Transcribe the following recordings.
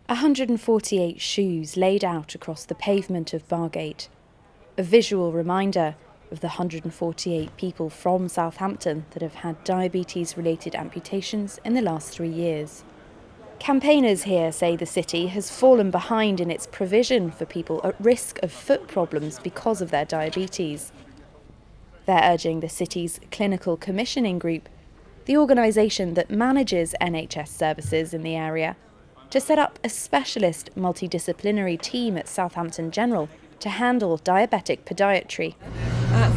148 shoes laid out across the pavement of Bargate, a visual reminder of the 148 people from Southampton that have had diabetes-related amputations in the last 3 years. Campaigners here say the city has fallen behind in its provision for people at risk of foot problems because of their diabetes. They're urging the city's Clinical Commissioning Group, the organisation that manages NHS services in the area, to set up a specialist multidisciplinary team at Southampton General to handle diabetic podiatry.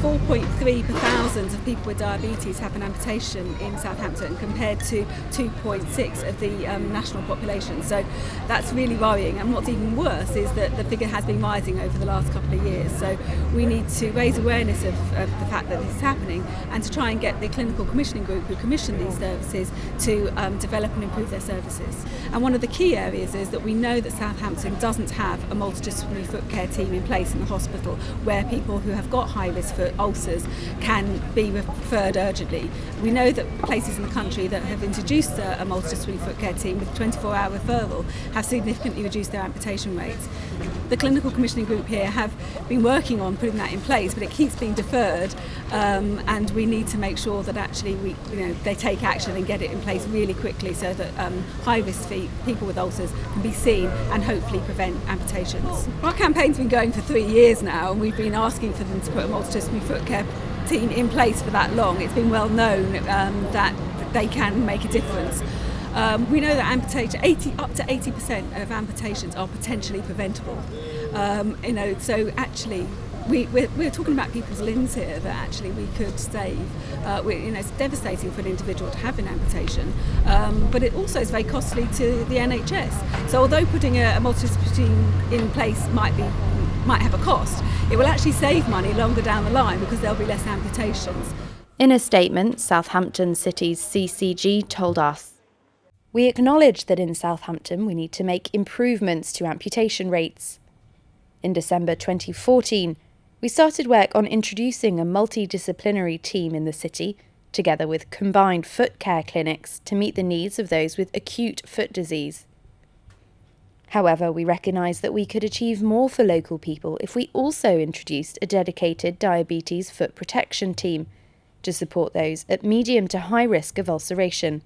4.3 per thousand of people with diabetes have an amputation in Southampton compared to 2.6 of the national population. So that's really worrying. And what's even worse is that the figure has been rising over the last couple of years. So we need to raise awareness of the fact that this is happening and to try and get the Clinical Commissioning Group who commission these services to develop and improve their services. And one of the key areas is that we know that Southampton doesn't have a multidisciplinary foot care team in place in the hospital where people who have got high-risk foot ulcers can be referred urgently. We know that places in the country that have introduced a multidisciplinary foot care team with 24-hour referral have significantly reduced their amputation rates. The Clinical Commissioning Group here have been working on putting that in place, but it keeps being deferred, and we need to make sure that actually they take action and get it in place really quickly so that high-risk people with ulcers can be seen and hopefully prevent amputations. Our campaign's been going for 3 years now, and we've been asking for them to put a multidisciplinary foot care team in place for that long. It's been well known that they can make a difference. We know that up to 80% of amputations are potentially preventable. So actually we're talking about people's limbs here that actually we could save. It's devastating for an individual to have an amputation, but it also is very costly to the NHS. So although putting a multidisciplinary team in place might have a cost, it will actually save money longer down the line because there'll be less amputations. In a statement, Southampton City's CCG told us, "We acknowledge that in Southampton we need to make improvements to amputation rates. In December 2014, we started work on introducing a multidisciplinary team in the city, together with combined foot care clinics to meet the needs of those with acute foot disease. However, we recognise that we could achieve more for local people if we also introduced a dedicated diabetes foot protection team to support those at medium to high risk of ulceration.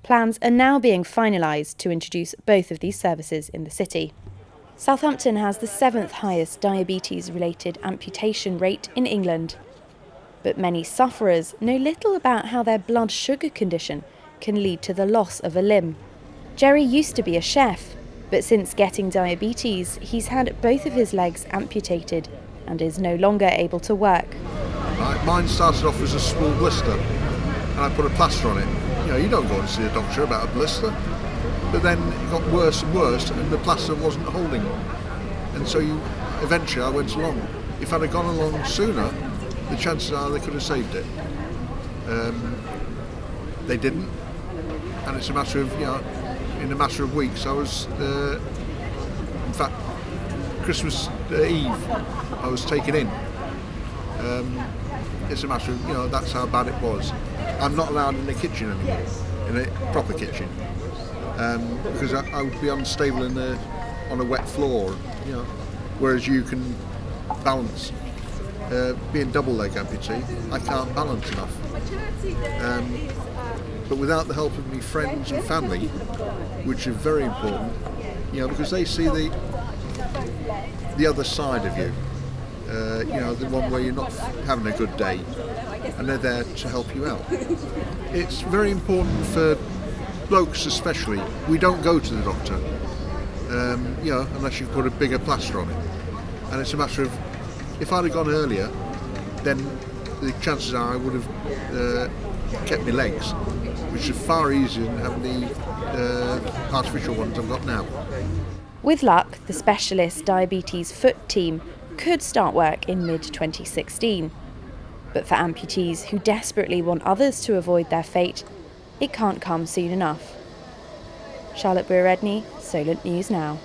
Plans are now being finalised to introduce both of these services in the city." Southampton has the 7th highest diabetes-related amputation rate in England. But many sufferers know little about how their blood sugar condition can lead to the loss of a limb. Jerry used to be a chef, but since getting diabetes, he's had both of his legs amputated and is no longer able to work. Mine started off as a small blister, and I put a plaster on it. You don't go and see a doctor about a blister. But then it got worse and worse, and the plaster wasn't holding. And so eventually I went along. If I'd have gone along sooner, the chances are they could have saved it. They didn't, and it's a matter of, in a matter of weeks, I was, in fact, Christmas Eve, I was taken in. It's a matter of, that's how bad it was. I'm not allowed in the kitchen anymore, in a proper kitchen, because I would be unstable on a wet floor, whereas you can balance. Being double leg amputee, I can't balance enough. But without the help of my friends and family, which are very important, because they see the other side of you, the one where you're not having a good day, and they're there to help you out. It's very important for blokes especially. We don't go to the doctor, unless you put a bigger plaster on it. And it's a matter of, if I'd have gone earlier, then the chances are I would have kept my legs, which are far easier than having the artificial ones I've got now. With luck, the specialist diabetes foot team could start work in mid-2016. But for amputees who desperately want others to avoid their fate, it can't come soon enough. Charlotte Briere-Edney, Solent News Now.